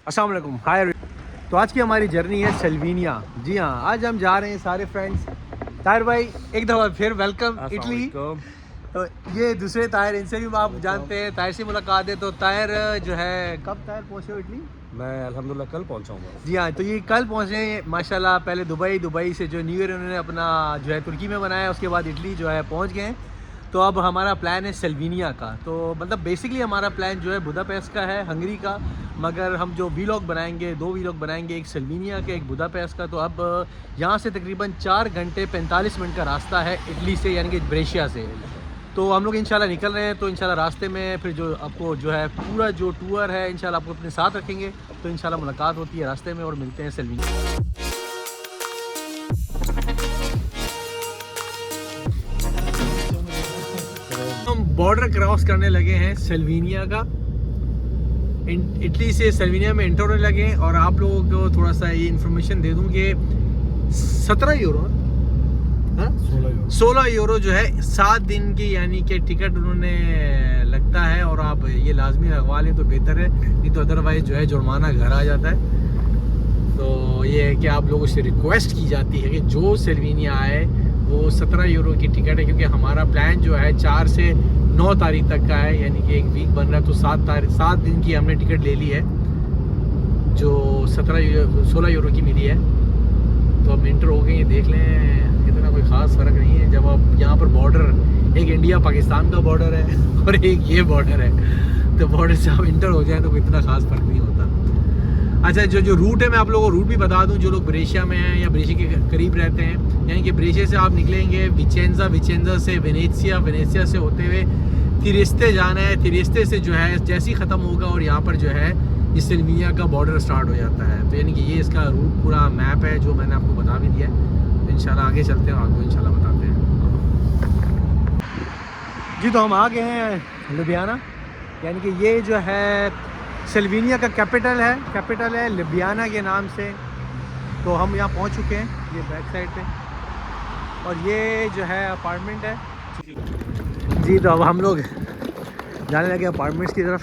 अस्सलाम वालेकुम, हाय। तो आज की हमारी जर्नी है सल्वीनिया। जी हाँ, आज हम जा रहे हैं सारे फ्रेंड्स। ताहिर भाई एक दफ़ा फिर वेलकम इटली। तो ये दूसरे ताहिर, इनसे भी आप जानते हैं, ताहिर से मुलाकात है। तो ताहिर जो है, कब ताहिर पहुँचे हो इटली? मैं अल्हम्दुलिल्लाह कल पहुंचा हूँ। जी हाँ, तो ये कल पहुँचे माशाल्लाह। पहले दुबई से जो न्यू ईयर उन्होंने अपना जो है तुर्की में बनाया, उसके बाद इटली जो है पहुँच गए हैं। तो अब हमारा प्लान है सल्वीनिया का। तो मतलब बेसिकली हमारा प्लान जो है बुदापेस्ट का है, हंगरी का। मगर हम जो वीलॉग बनाएंगे, 2 वीलॉग बनाएंगे, एक सल्वीनिया का, एक बुदापेस्ट का। तो अब यहाँ से तकरीबन 4 घंटे 45 मिनट का रास्ता है इटली से, यानी कि ब्रेशिया से। तो हम लोग इंशाल्लाह निकल रहे हैं। तो इंशाल्लाह रास्ते में फिर जो आपको जो है पूरा जो टूर है इंशाल्लाह आपको अपने साथ रखेंगे। तो इंशाल्लाह मुलाकात होती है रास्ते में और मिलते हैं सल्वीनिया। हम बॉर्डर क्रॉस करने लगे हैं सल्वीनिया का। इटली से सल्वीनिया में एंटर होने लगे हैं। और आप लोगों को थोड़ा सा ये इन्फॉर्मेशन दे दूं कि 17 यूरो, 16 यूरो जो है 7 दिन की यानी कि टिकट उन्होंने लगता है। और आप ये लाजमी लगवा लें तो बेहतर है, नहीं तो अदरवाइज़ जो है जुर्माना घर आ जाता है। तो ये है कि आप लोगों से रिक्वेस्ट की जाती है कि जो सल्वीनिया आए वो 17 यूरो की टिकट है। क्योंकि हमारा प्लान जो है 4 से 9 तारीख तक का है, यानी कि एक वीक बन रहा है। तो 7 दिन की हमने टिकट ले ली है, जो 16 यूरो की मिली है। तो अब इंटर हो गई, देख लें, इतना कोई ख़ास फ़र्क नहीं है। जब आप यहाँ पर बॉर्डर, एक इंडिया पाकिस्तान का बॉर्डर है और एक ये बॉर्डर है, तो बॉर्डर से आप इंटर हो जाए तो कोई इतना ख़ास फ़र्क नहीं होता। अच्छा, जो रूट है मैं आप लोगों को रूट भी बता दूं। जो लोग ब्रेशिया में हैं या ब्रेशिया के करीब रहते हैं, यानी कि ब्रेशिया से आप निकलेंगे विचेंजा से वेनेसिया से होते हुए तिरिस्ते जाना है। तिरिस्ते से जो है जैसे ही ख़त्म होगा और यहाँ पर जो है इस सल्वीनिया का बॉर्डर स्टार्ट हो जाता है। तो यानी कि ये इसका रूट पूरा मैप है जो मैंने आपको बता भी दिया है। तो इंशाल्लाह आगे चलते हैं और आपको इंशाल्लाह बताते हैं। जी, तो हम आ गए हैं लुबियाना, यानी कि ये जो है सल्वीनिया का कैपिटल है लिबियाना के नाम से। तो हम यहाँ पहुँच चुके हैं, ये बैक साइड पे। और ये जो है अपार्टमेंट है। जी, तो अब हम लोग जाने लगे अपार्टमेंट्स की तरफ।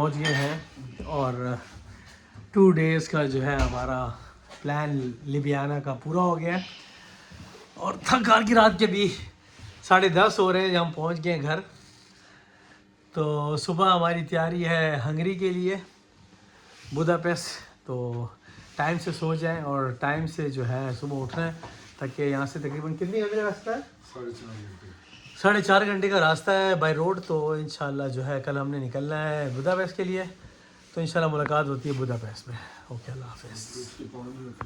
पहुंच गए हैं और 2 डेज़ का जो है हमारा प्लान लिबियाना का पूरा हो गया है। और थक हार की रात के भी 10:30 हो रहे हैं जब हम पहुंच गए घर। तो सुबह हमारी तैयारी है हंगरी के लिए बुदापेस्ट। तो टाइम से सो जाएं और टाइम से जो है सुबह उठना है, ताकि यहाँ से तकरीबन कितनी घंटे का रास्ता है? 4.5 घंटे का रास्ता है बाय रोड। तो इंशाल्लाह जो है कल हमने निकलना है बुदापेस्ट के लिए। तो इंशाल्लाह मुलाकात होती है बुदापेस्ट में। ओके, अल्लाह हाफ़िज़।